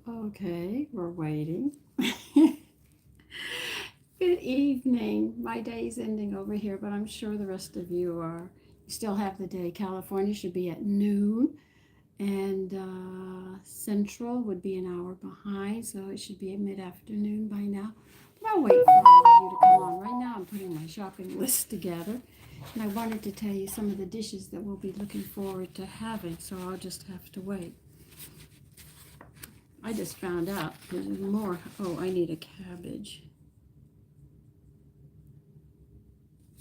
Okay, we're waiting. Good evening. My day's ending over here, but I'm sure the rest of you are. You still have the day. California should be at noon, and Central would be an hour behind, so it should be mid afternoon by now. But I'll wait for all of you to come on. Right now, I'm putting my shopping list together, and I wanted to tell you some of the dishes that we'll be looking forward to having, so I'll just have to wait. I just found out there's more. Oh, I need a cabbage.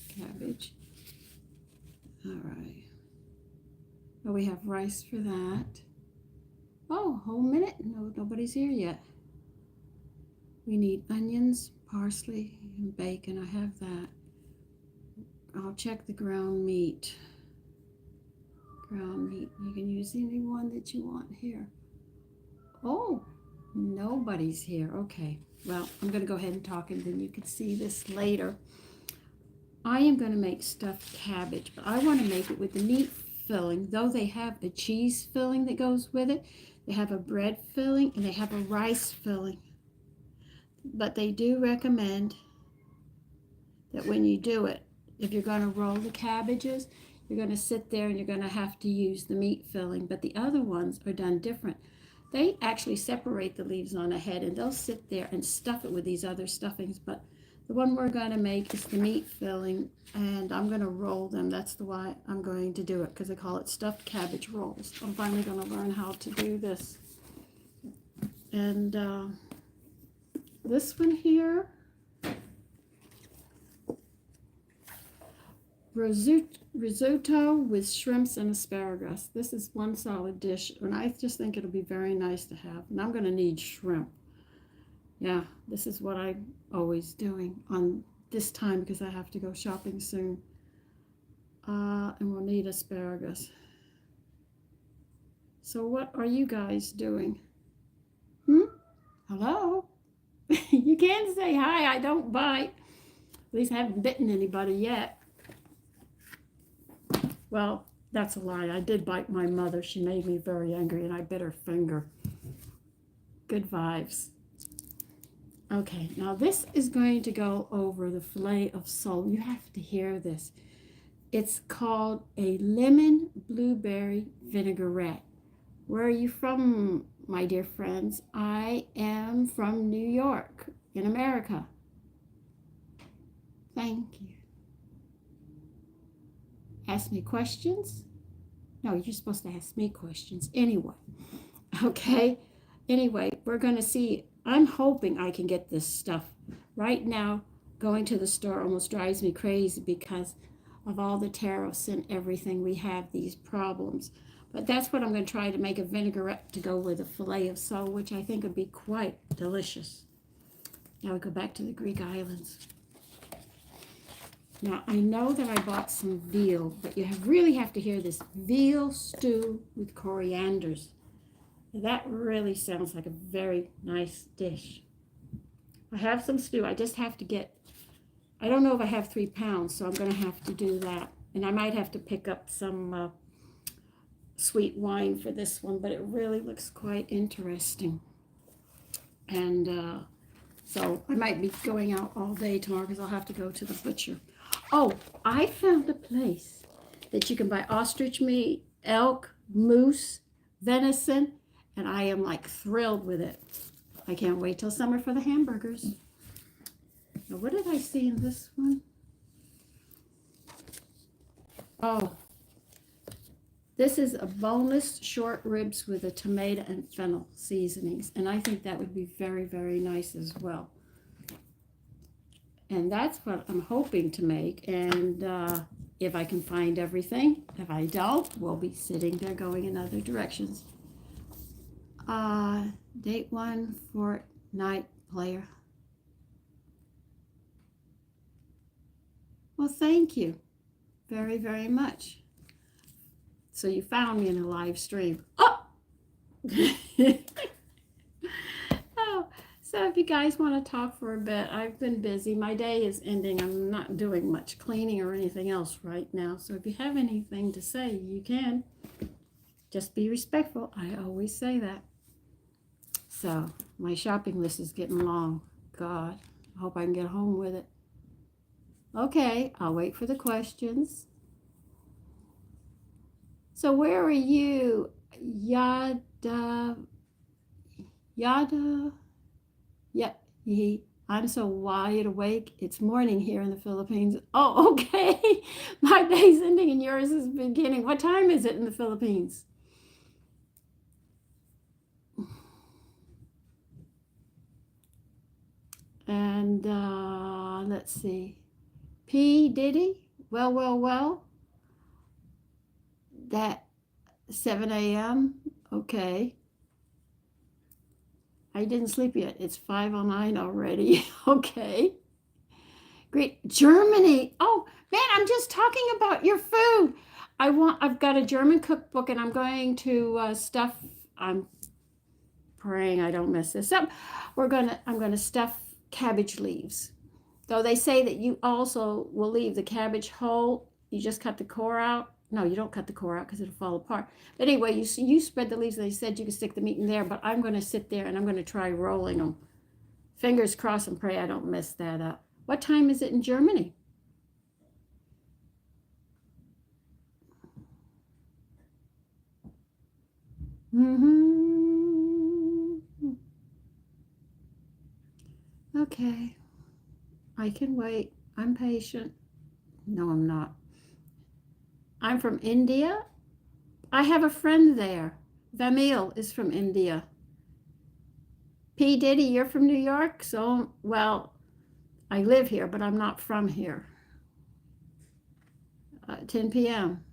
Cabbage. All right. Oh, we have rice for that. Oh, whole minute. No, nobody's here yet. We need onions, parsley, and bacon. I have that. I'll check the ground meat. Ground meat. You can use any one that you want here. Oh, nobody's here. Okay. Well, I'm going to go ahead and talk, and then you can see this later. I am going to make stuffed cabbage, but I want to make it with the meat filling. Though they have a cheese filling that goes with it, they have a bread filling, and they have a rice filling. But they do recommend that when you do it, if you're going to roll the cabbages, you're going to sit there and you're going to have to use the meat filling. But the other ones are done different. They actually separate the leaves on the head, and they'll sit there and stuff it with these other stuffings. But the one we're going to make is the meat filling, and I'm going to roll them. That's the why I'm going to do it, because they call it stuffed cabbage rolls. I'm finally going to learn how to do this. And this one here, risotto with shrimps and asparagus. This is one solid dish, and I just think it'll be very nice to have. And I'm going to need shrimp. Yeah, this is what I'm always doing on this time because I have to go shopping soon. And we'll need asparagus. So what are you guys doing? Hello? You can say hi. I don't bite. At least I haven't bitten anybody yet. Well, that's a lie. I did bite my mother. She made me very angry, and I bit her finger. Good vibes. Okay, now this is going to go over the filet of sole. You have to hear this. It's called a lemon blueberry vinaigrette. Where are you from, my dear friends? I am from New York, in America. Thank you. Ask me questions? No, you're supposed to ask me questions anyway. Okay? Anyway, we're going to see. I'm hoping I can get this stuff. Right now, going to the store almost drives me crazy because of all the tariffs and everything. We have these problems. But that's what I'm going to try to make a vinaigrette to go with a filet of sole, which I think would be quite delicious. Now we go back to the Greek islands. Now, I know that I bought some veal, but you really have to hear this. Veal stew with corianders. That really sounds like a very nice dish. I have some stew. I just have to get, I don't know if I have 3 pounds, so I'm going to have to do that. And I might have to pick up some sweet wine for this one, but it really looks quite interesting. And so I might be going out all day tomorrow because I'll have to go to the butcher. Oh, I found a place that you can buy ostrich meat, elk, moose, venison, and I am like thrilled with it. I can't wait till summer for the hamburgers. Now, what did I see in this one? Oh, this is a boneless short ribs with a tomato and fennel seasonings, and I think that would be very, very nice as well. And that's what I'm hoping to make. And if I can find everything, if I don't, we'll be sitting there going in other directions. Date 1, Fortnite player. Well, thank you very, very much. So you found me in a live stream. Oh! Oh, so if you guys want to talk for a bit, I've been busy. My day is ending. I'm not doing much cleaning or anything else right now. So if you have anything to say, you can. Just be respectful. I always say that. So my shopping list is getting long. God, I hope I can get home with it. Okay, I'll wait for the questions. So where are you? Yada, yada, yeah, I'm so wide awake. It's morning here in the Philippines. Oh, okay. My day's ending and yours is beginning. What time is it in the Philippines? And let's see. P. Diddy? Well. That 7 a.m. Okay. I didn't sleep yet. It's 5:09 already. Okay. Great. Germany. Oh, man, I'm just talking about your food. I've got a German cookbook and I'm going to stuff. I'm praying I don't mess this up. I'm going to stuff cabbage leaves. Though they say that you also will leave the cabbage whole. You just cut the core out. No, you don't cut the core out because it'll fall apart. But anyway, you spread the leaves. They said you could stick the meat in there, but I'm going to sit there and I'm going to try rolling them. Fingers crossed and pray I don't mess that up. What time is it in Germany? Okay. I can wait. I'm patient. No, I'm not. I'm from India. I have a friend there. Vamil is from India. P. Diddy, you're from New York? So, well, I live here, but I'm not from here. 10 p.m.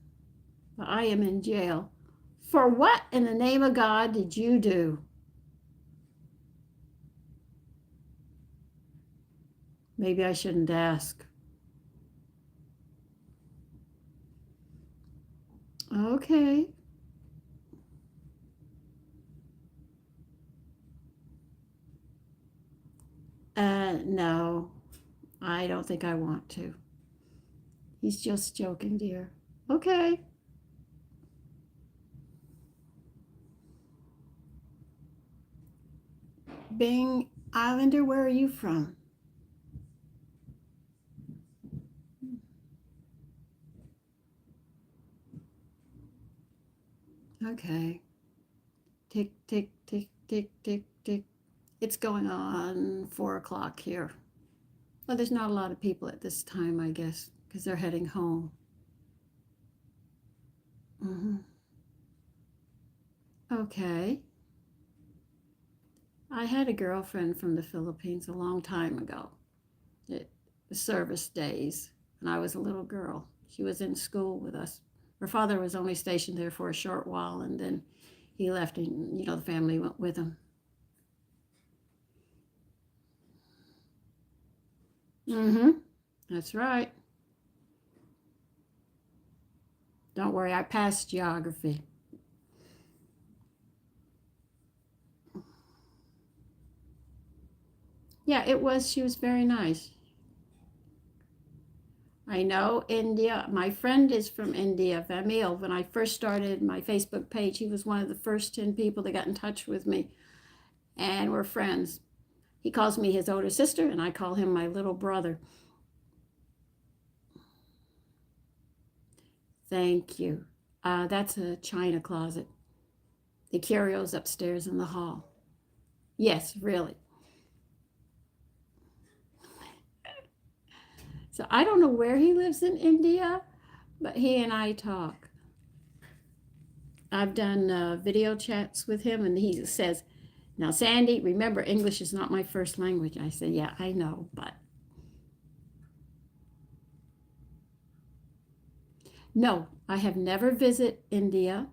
I am in jail. For what in the name of God did you do? Maybe I shouldn't ask. Okay. No, I don't think I want to. He's just joking, dear. Okay. Bing Islander, where are you from? Okay. Tick, tick, tick, tick, tick, tick. It's going on 4 o'clock here. Well, there's not a lot of people at this time, I guess, because they're heading home. Okay. I had a girlfriend from the Philippines a long time ago. The service days, when I was a little girl. She was in school with us. Her father was only stationed there for a short while, and then he left, and the family went with him. That's right. Don't worry, I passed geography. Yeah, it was. She was very nice. I know India. My friend is from India, Vamil. When I first started my Facebook page, he was one of the first 10 people that got in touch with me, and we're friends. He calls me his older sister, and I call him my little brother. Thank you. That's a china closet. The curios upstairs in the hall. Yes, really. So I don't know where he lives in India, but he and I talk. I've done video chats with him, and he says, "Now, Sandy, remember, English is not my first language." I said, "Yeah, I know, but..." No, I have never visited India.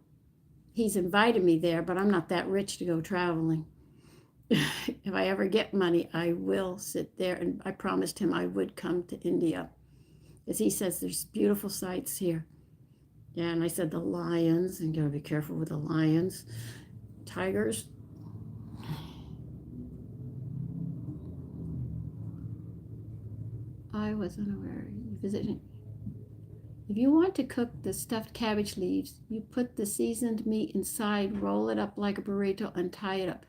He's invited me there, but I'm not that rich to go traveling. If I ever get money, I will sit there, and I promised him I would come to India. As he says, there's beautiful sights here. Yeah, and I said the lions, and you gotta be careful with the lions. Tigers. I was unaware. You visited. If you want to cook the stuffed cabbage leaves, you put the seasoned meat inside, roll it up like a burrito, and tie it up.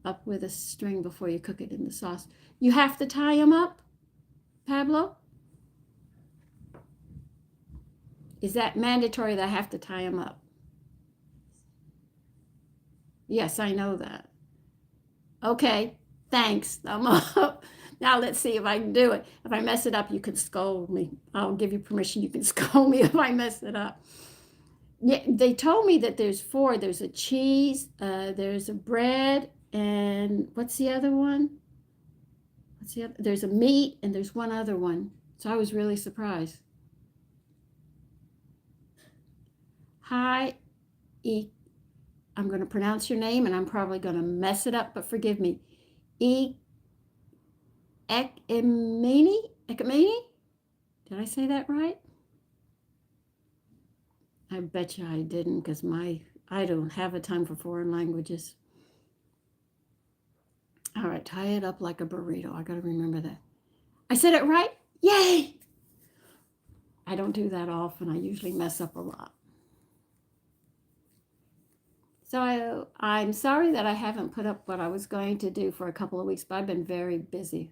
up with a string before you cook it in the sauce. You have to tie them up, Pablo? Is that mandatory that I have to tie them up? Yes, I know that. Okay, thanks. I'm up. Now let's see if I can do it. If I mess it up, you can scold me. I'll give you permission. You can scold me if I mess it up. Yeah, they told me that there's four. There's a cheese, there's a bread, and what's the other one? What's the other? There's a meat, and there's one other one. So I was really surprised. Hi, I'm going to pronounce your name, and I'm probably going to mess it up, but forgive me. Ekimeni? Ekimeni? Did I say that right? I bet you I didn't, because I don't have a time for foreign languages. All right, tie it up like a burrito. I got to remember that. I said it right? Yay! I don't do that often. I usually mess up a lot. So I'm sorry that I haven't put up what I was going to do for a couple of weeks, but I've been very busy.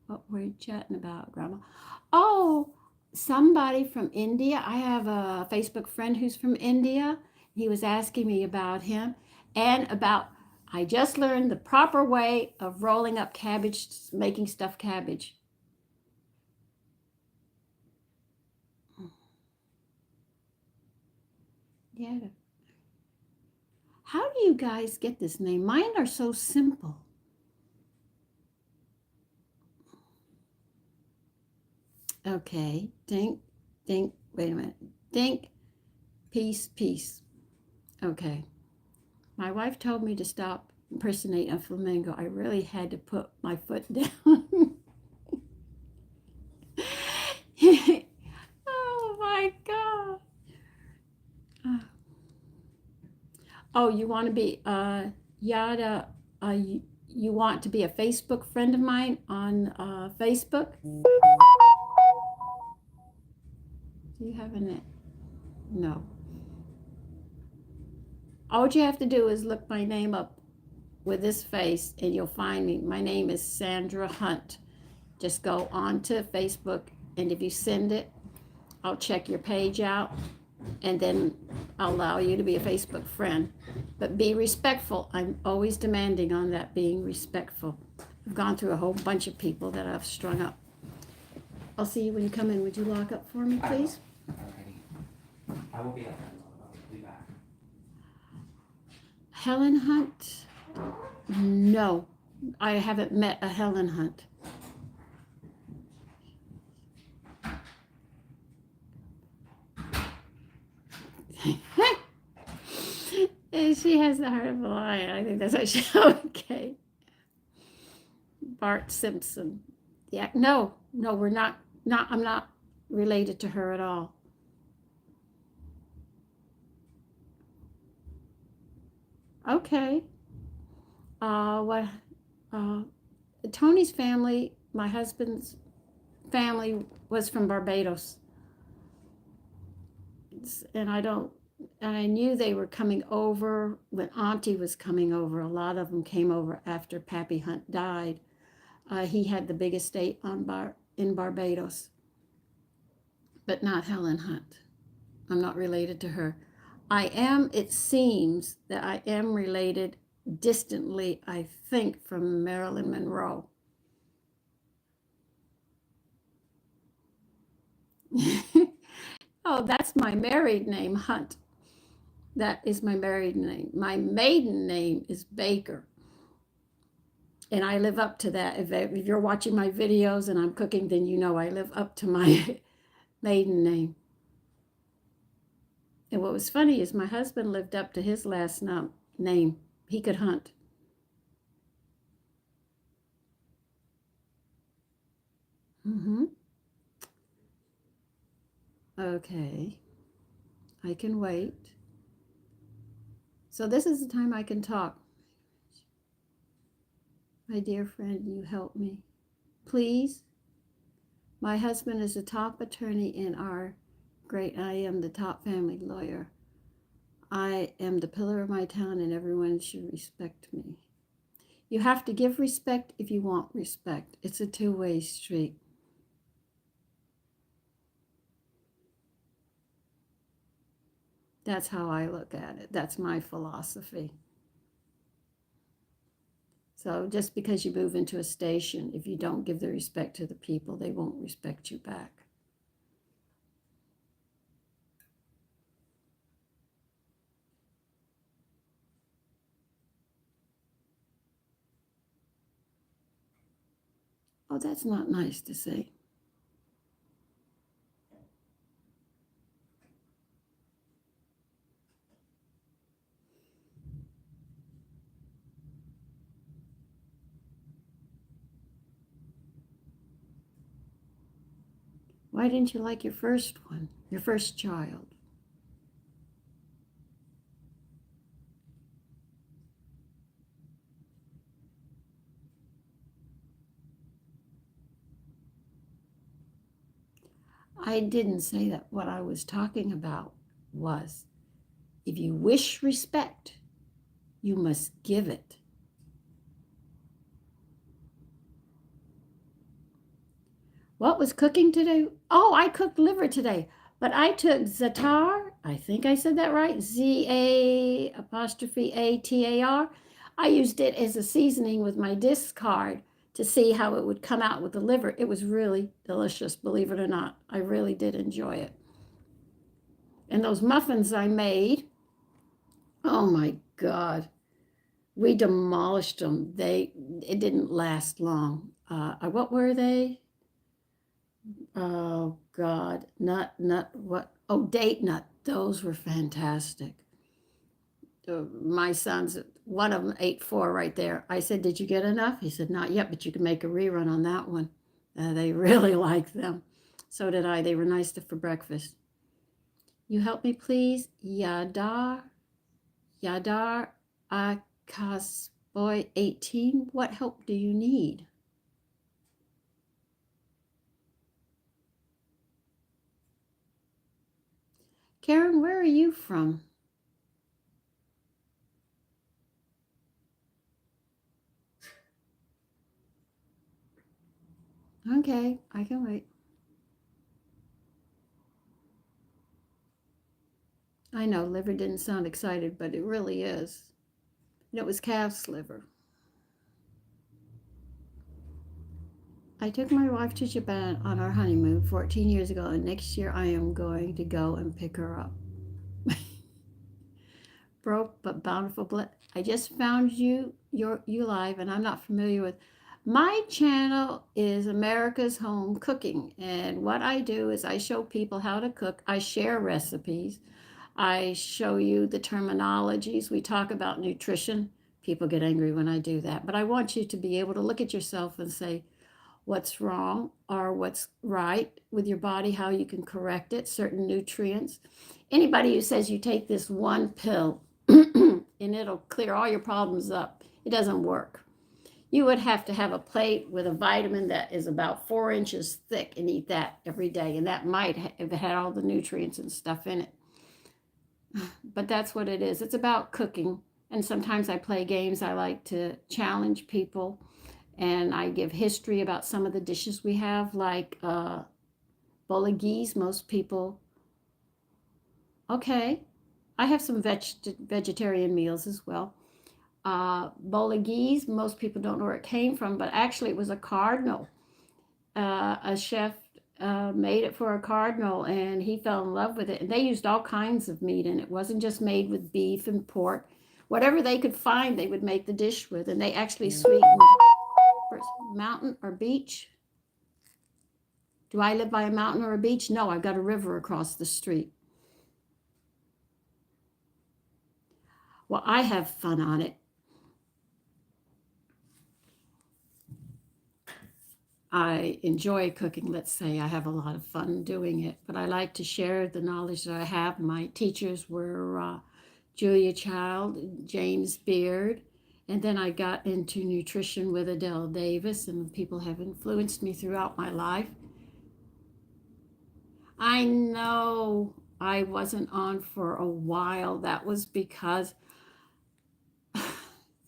What were you chatting about, Grandma? Oh, somebody from India. I have a Facebook friend who's from India. He was asking me about him and about, I just learned the proper way of rolling up cabbage, making stuffed cabbage. Yeah. How do you guys get this name? Mine are so simple. Okay. Dink, dink. Wait a minute. Dink, peace, peace. Okay. My wife told me to stop impersonating a flamingo. I really had to put my foot down. Oh my God. Oh, you want to be Yada? You want to be a Facebook friend of mine on Facebook? Do you have a name? No. All you have to do is look my name up with this face and you'll find me. My name is Sandra Hunt. Just go on to Facebook, and if you send it, I'll check your page out, and then I'll allow you to be a Facebook friend. But be respectful. I'm always demanding on that, being respectful. I've gone through a whole bunch of people that I've strung up. I'll see you when you come in. Would you lock up for me, please? Alrighty. I will be up. I'll be back. Helen Hunt? No, I haven't met a Helen Hunt. She has the heart of a lion. I think that's what she. Okay. Bart Simpson. Yeah. No, we're not. I'm not related to her at all. Okay. What? Uh, Tony's family, my husband's family, was from Barbados, and I knew they were coming over when Auntie was coming over. A lot of them came over after Pappy Hunt died. He had the big estate in Barbados, but not Helen Hunt. I'm not related to her. It seems that I am related distantly, I think, from Marilyn Monroe. Oh, that's my married name, Hunt. That is my married name. My maiden name is Baker. And I live up to that. If you're watching my videos and I'm cooking, then you know I live up to my maiden name. And what was funny is my husband lived up to his last name. He could hunt. Mm-hmm. Okay. I can wait. So this is the time I can talk. My dear friend, you help me. Please. My husband is a top attorney in I am the top family lawyer. I am the pillar of my town and everyone should respect me. You have to give respect if you want respect. It's a two-way street. That's how I look at it. That's my philosophy. So just because you move into a station, if you don't give the respect to the people, they won't respect you back. Oh, that's not nice to say. Why didn't you like your first one, your first child? I didn't say that. What I was talking about was if you wish respect, you must give it. What was cooking today? Oh, I cooked liver today, but I took Zatar. I think I said that right. ZA''ATAR. I used it as a seasoning with my discard to see how it would come out with the liver. It was really delicious, believe it or not. I really did enjoy it. And those muffins I made, oh my God, we demolished them. It didn't last long. What were they? Oh God, what? Oh, date nut. Those were fantastic. My sons, one of them ate four right there. I said, "Did you get enough?" He said, "Not yet, but you can make a rerun on that one." They really like them. So did I. They were nice for breakfast. You help me, please, Yadar Akasboy 18. What help do you need? Karen, where are you from? Okay, I can wait. I know liver didn't sound excited, but it really is. And it was calf's liver. I took my wife to Japan on our honeymoon 14 years ago, and next year I am going to go and pick her up. Broke but bountiful. I just found you live, and I'm not familiar with. My channel is America's Home Cooking, and what I do is I show people how to cook. I share recipes. I show you the terminologies. We talk about nutrition. People get angry when I do that, but I want you to be able to look at yourself and say what's wrong or what's right with your body, how you can correct it, certain nutrients. Anybody who says you take this one pill and it'll clear all your problems up, it doesn't work. You would have to have a plate with a vitamin that is about 4 inches thick and eat that every day, and that might have had all the nutrients and stuff in it. But that's what it is. It's about cooking. And sometimes I play games. I like to challenge people, and I give history about some of the dishes we have, like bolognese. Most people, okay. I have some vegetarian meals as well. Bolognese, most people don't know where it came from, but actually it was a cardinal. A chef made it for a cardinal, and he fell in love with it. And they used all kinds of meat, and it wasn't just made with beef and pork. Whatever they could find, they would make the dish with. And they actually sweetened mountain or beach. Do I live by a mountain or a beach? No, I've got a river across the street. Well, I have fun on it. I enjoy cooking, let's say. I have a lot of fun doing it, but I like to share the knowledge that I have. My teachers were Julia Child, James Beard, and then I got into nutrition with Adele Davis, and people have influenced me throughout my life. I know I wasn't on for a while. That was because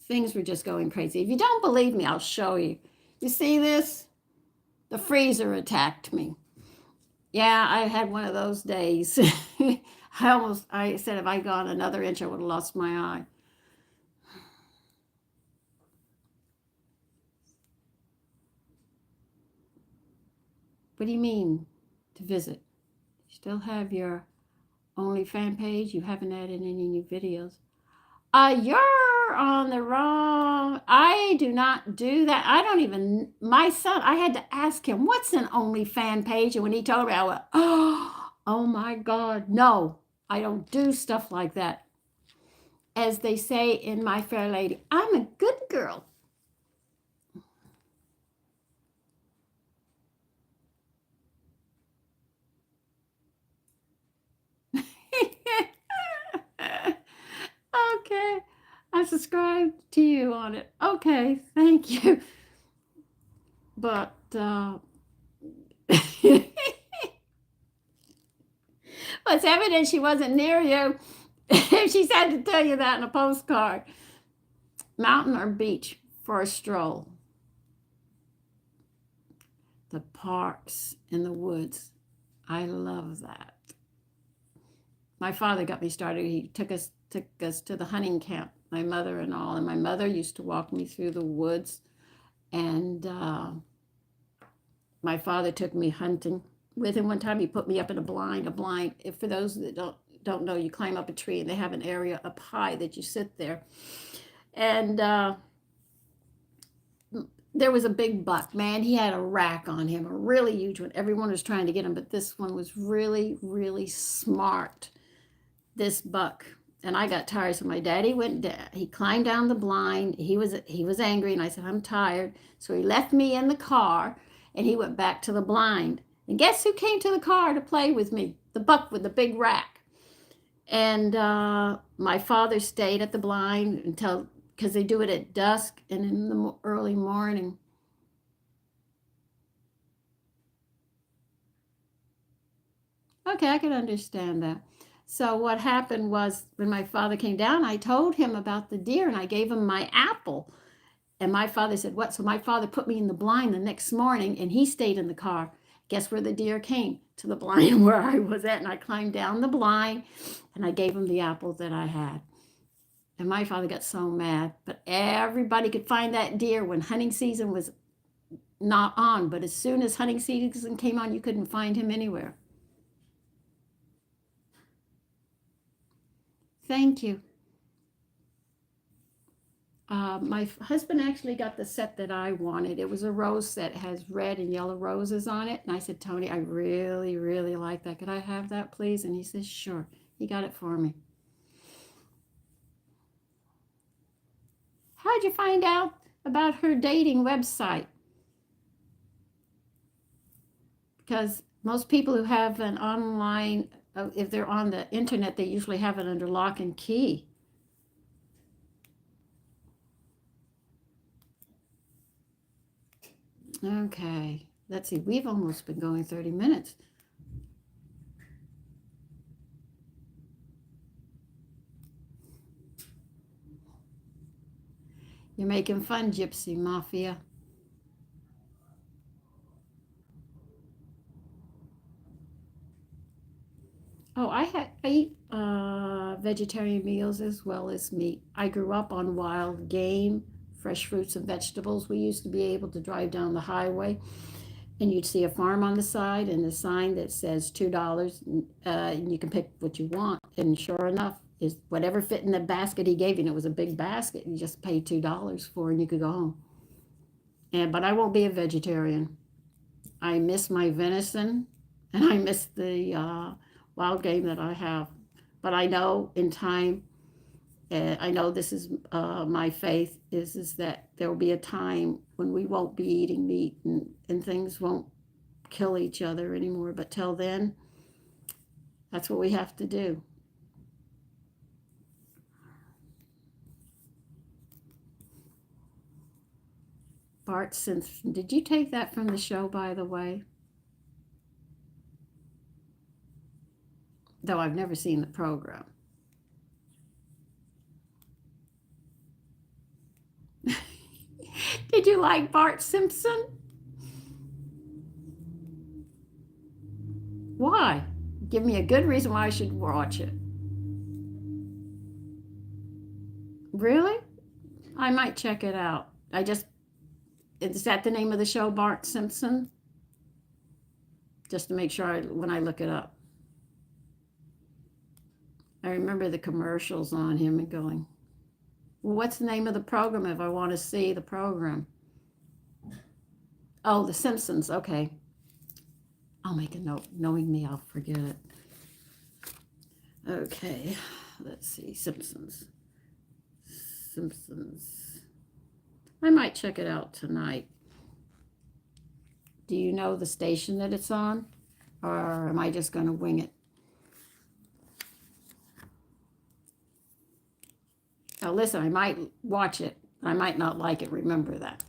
things were just going crazy. If you don't believe me, I'll show you. You see this? The freezer attacked me. Yeah, I had one of those days. I said if I gone another inch, I would have lost my eye. What do you mean to visit? You still have your OnlyFans page? You haven't added any new videos. You're on the wrong. I do not do that. I don't even, my son, I had to ask him, what's an OnlyFans page? And when he told me, I went, oh my God, no, I don't do stuff like that. As they say in My Fair Lady, I'm a good girl. Okay, I subscribed to you on it. Okay, thank you. But it's evident she wasn't near you. She's had to tell you that in a postcard. Mountain or beach for a stroll? The parks in the woods. I love that. My father got me started. He took us to the hunting camp, my mother and all. And my mother used to walk me through the woods. And my father took me hunting with him. One time he put me up in a blind. If for those that don't know, you climb up a tree and they have an area up high that you sit there. And there was a big buck, man. He had a rack on him, a really huge one. Everyone was trying to get him, but this one was really, really smart, this buck. And I got tired, so my daddy went down. He climbed down the blind. He was angry, and I said, I'm tired. So he left me in the car, and he went back to the blind. And guess who came to the car to play with me? The buck with the big rack. And my father stayed at the blind until, because they do it at dusk and in the early morning. Okay, I can understand that. So what happened was when my father came down, I told him about the deer and I gave him my apple. And my father said, what? So my father put me in the blind the next morning and he stayed in the car. Guess where the deer came? To the blind where I was at. And I climbed down the blind and I gave him the apple that I had. And my father got so mad. But everybody could find that deer when hunting season was not on. But as soon as hunting season came on, you couldn't find him anywhere. Thank you. My husband actually got the set that I wanted. It was a rose set, has red and yellow roses on it. And I said, Tony, I really, really like that. Could I have that, please? And he says, sure. He got it for me. How'd you find out about her dating website? Because most people who have an online, if they're on the internet, they usually have it under lock and key. Okay, let's see. We've almost been going 30 minutes. You're making fun, Gypsy Mafia. Oh, I eat vegetarian meals as well as meat. I grew up on wild game, fresh fruits and vegetables. We used to be able to drive down the highway and you'd see a farm on the side and a sign that says $2 and you can pick what you want. And sure enough, is whatever fit in the basket he gave you, and it was a big basket, you just paid $2 for and you could go home. But I won't be a vegetarian. I miss my venison and I miss the wild game that I have. But I know in time, I know this is my faith is that there will be a time when we won't be eating meat and things won't kill each other anymore. But till then, that's what we have to do. Bart Simpson, did you take that from the show, by the way? Though I've never seen the program. Did you like Bart Simpson? Why? Give me a good reason why I should watch it. Really? I might check it out. Is that the name of the show, Bart Simpson? Just to make sure when I look it up. I remember the commercials on him and going, well, what's the name of the program if I want to see the program? Oh, The Simpsons. Okay. I'll make a note. Knowing me, I'll forget it. Okay. Let's see. Simpsons. I might check it out tonight. Do you know the station that it's on? Or am I just going to wing it? Now listen, I might watch it. I might not like it. Remember that.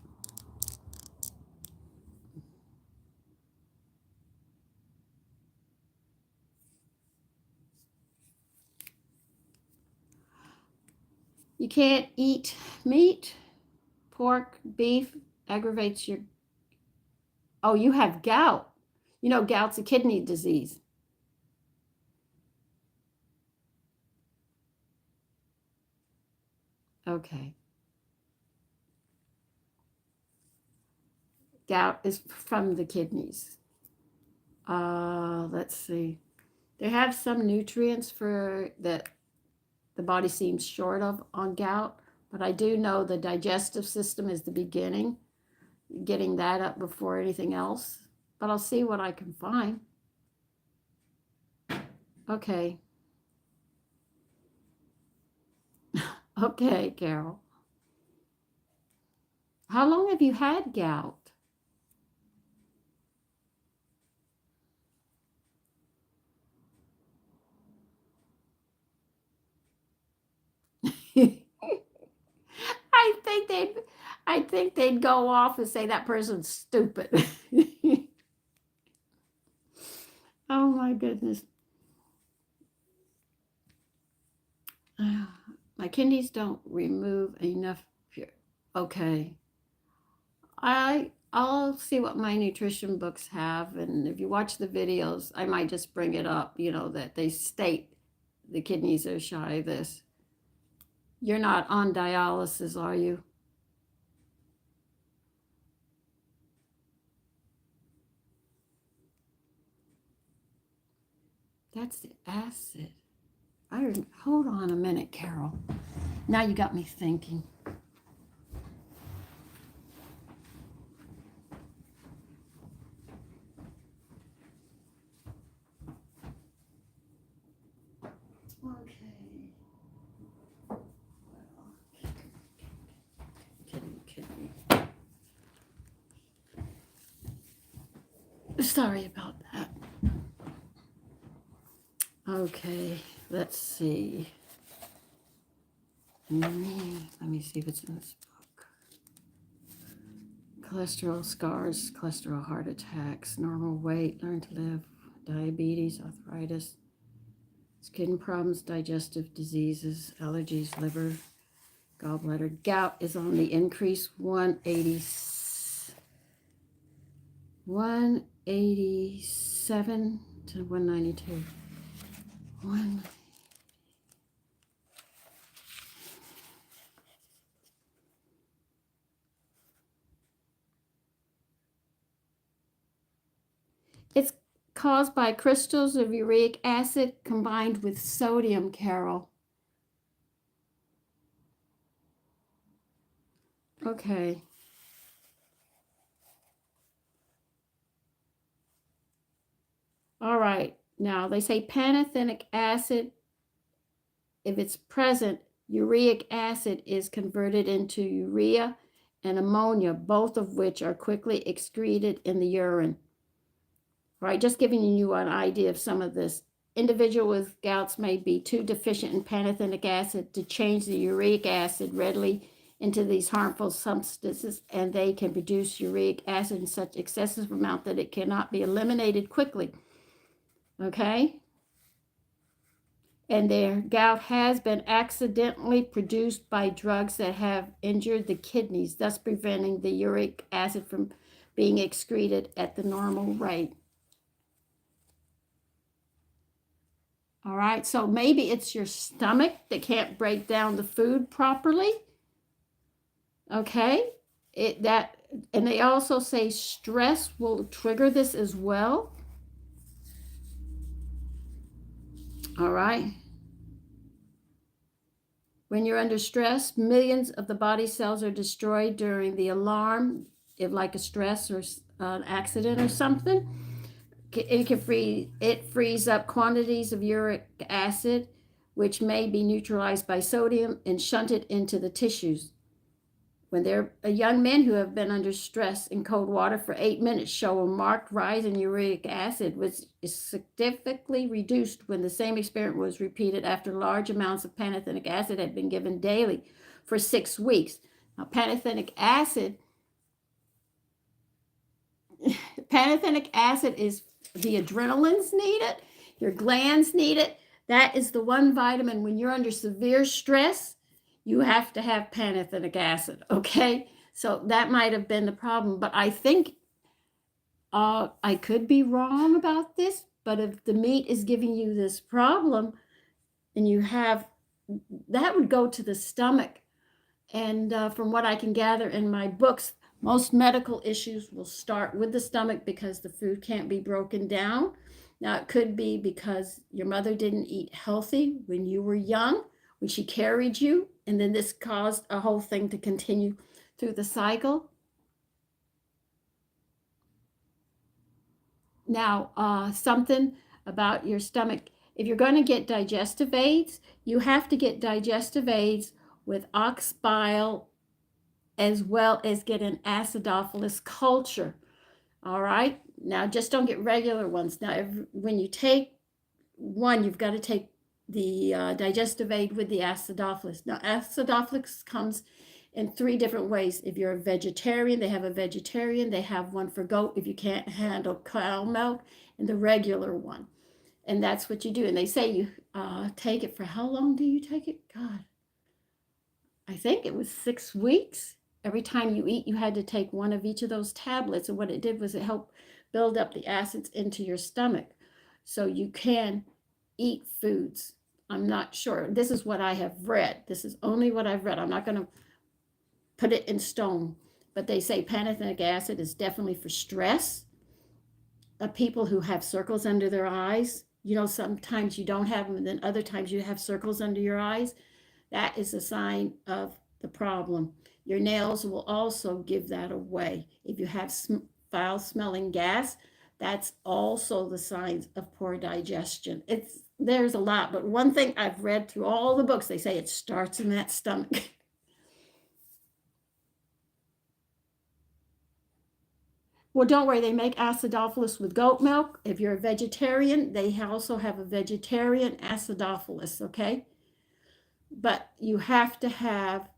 You can't eat meat, pork, beef, aggravates your... Oh, you have gout. You know, gout's a kidney disease. Okay. Gout is from the kidneys. Let's see. They have some nutrients for that the body seems short of on gout, but I do know the digestive system is the beginning, getting that up before anything else. But I'll see what I can find. Okay. Okay, Carol. How long have you had gout? I think they'd go off and say that person's stupid. Oh my goodness. My kidneys don't remove enough. Okay. I'll see what my nutrition books have, and if you watch the videos, I might just bring it up, that they state the kidneys are shy of this. You're not on dialysis, are you? That's the acid. Hold on a minute, Carol. Now you got me thinking. Okay. Kidney. Sorry about that. Okay, let's see. Let me see if it's in this book. Cholesterol scars, cholesterol heart attacks, normal weight, learn to live, diabetes, arthritis, skin problems, digestive diseases, allergies, liver, gallbladder. Gout is on the increase, 187 to 192. It's caused by crystals of uric acid combined with sodium, Carol. Okay. All right. Now, they say pantothenic acid, if it's present, uric acid is converted into urea and ammonia, both of which are quickly excreted in the urine. All right, just giving you an idea of some of this. Individual with gouts may be too deficient in pantothenic acid to change the uric acid readily into these harmful substances, and they can produce uric acid in such excessive amount that it cannot be eliminated quickly. Okay? and their gout has been accidentally produced by drugs that have injured the kidneys, thus preventing the uric acid from being excreted at the normal rate. All right, so maybe it's your stomach that can't break down the food properly. Okay, and they also say stress will trigger this as well. All right. When you're under stress, millions of the body cells are destroyed during the alarm, if like a stress or an accident or something. It frees up quantities of uric acid, which may be neutralized by sodium and shunted into the tissues. When they're young men who have been under stress in cold water for 8 minutes show a marked rise in uric acid, which is significantly reduced when the same experiment was repeated after large amounts of pantothenic acid had been given daily for 6 weeks. Now, pantothenic acid is the adrenaline's need it, your glands need it. That is the one vitamin when you're under severe stress, you have to have pantothenic acid, okay? So that might have been the problem, but I think I could be wrong about this, but if the meat is giving you this problem and you have, that would go to the stomach. And from what I can gather in my books, most medical issues will start with the stomach because the food can't be broken down. Now, it could be because your mother didn't eat healthy when you were young, when she carried you, and then this caused a whole thing to continue through the cycle. Now, something about your stomach. If you're going to get digestive aids, you have to get digestive aids with ox bile as well as get an acidophilus culture. All right. Now, just don't get regular ones. Now, when you take one, you've got to take the digestive aid with the acidophilus. Now, acidophilus comes in 3 different ways. If you're a vegetarian, they have a vegetarian. They have one for goat if you can't handle cow milk, and the regular one. And that's what you do. And they say you take it for how long do you take it? God, I think it was 6 weeks. Every time you eat, you had to take one of each of those tablets. And what it did was it helped build up the acids into your stomach. So you can eat foods. I'm not sure. This is what I have read. This is only what I've read. I'm not going to put it in stone. But they say pantothenic acid is definitely for stress. People who have circles under their eyes. You know, sometimes you don't have them, and then other times you have circles under your eyes. That is a sign of the problem. Your nails will also give that away. If you have foul smelling gas, that's also the signs of poor digestion. There's a lot, but one thing I've read through all the books, they say it starts in that stomach. Well, don't worry, they make acidophilus with goat milk. If you're a vegetarian, they also have a vegetarian acidophilus, okay? But you have to have,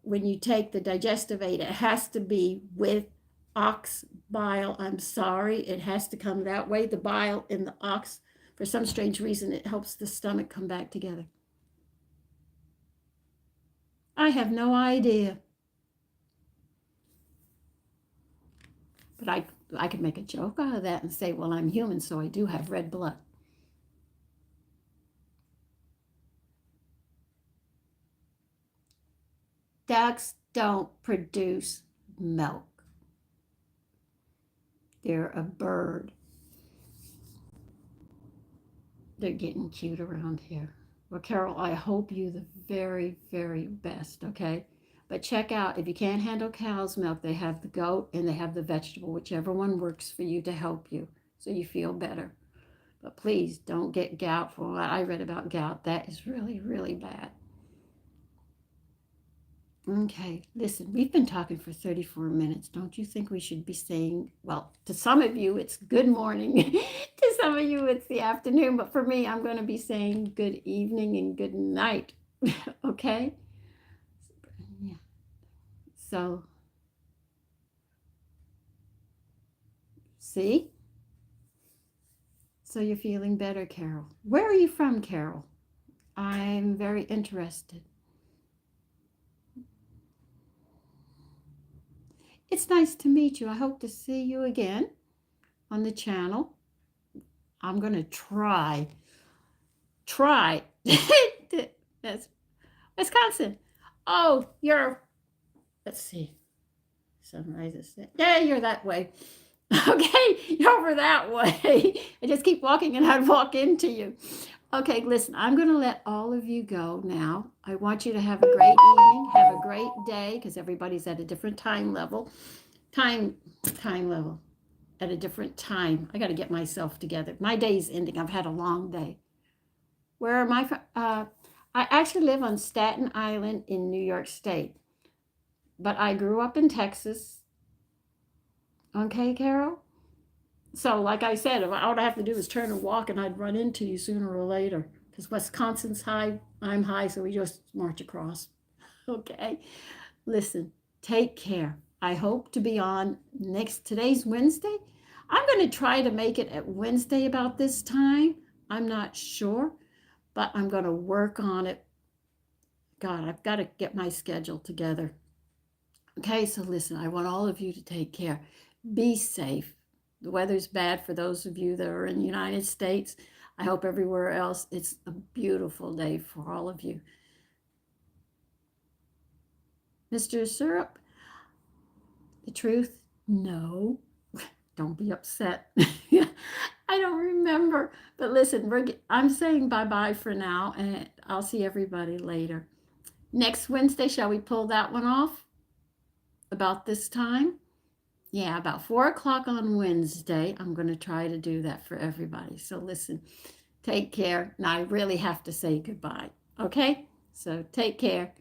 when you take the digestive aid, it has to be with ox bile. I'm sorry, it has to come that way. The bile in the ox, for some strange reason, it helps the stomach come back together. I have no idea. But I could make a joke out of that and say, well, I'm human, so I do have red blood. Ducks don't produce milk. They're a bird. They're getting cute around here. Well, Carol, I hope you the very, very best, okay? But check out, if you can't handle cow's milk, they have the goat and they have the vegetable, whichever one works for you to help you so you feel better. But please don't get gout. From what I read about gout, that is really, really bad. Okay, listen, we've been talking for 34 minutes. Don't you think we should be saying, well, to some of you, it's good morning. To some of you, it's the afternoon. But for me, I'm going to be saying good evening and good night. Okay? Yeah. So, see? So you're feeling better, Carol. Where are you from, Carol? I'm very interested. It's nice to meet you. I hope to see you again on the channel. I'm going to try. That's Wisconsin. Oh, let's see. Sunrise is set. Yeah, you're that way. Okay, you're over that way. I just keep walking and I'd walk into you. Okay, listen, I'm going to let all of you go now. I want you to have a great evening, have a great day, because everybody's at a different time level. Time level at a different time. I got to get myself together. My day's ending. I've had a long day. Where am I from? I actually live on Staten Island in New York State, but I grew up in Texas. Okay, Carol? So, like I said, all I have to do is turn and walk, and I'd run into you sooner or later. Because Wisconsin's high, I'm high, so we just march across. Okay? Listen, take care. I hope to be on today's Wednesday. I'm going to try to make it at Wednesday about this time. I'm not sure, but I'm going to work on it. God, I've got to get my schedule together. Okay, so listen, I want all of you to take care. Be safe. The weather's bad for those of you that are in the United States. I hope everywhere else it's a beautiful day for all of you. Mr. Syrup, the truth? No. Don't be upset. I don't remember. But listen, I'm saying bye-bye for now, and I'll see everybody later. Next Wednesday, shall we pull that one off? About this time? Yeah, about 4 o'clock on Wednesday. I'm going to try to do that for everybody. So listen, take care. Now I really have to say goodbye. Okay? So take care.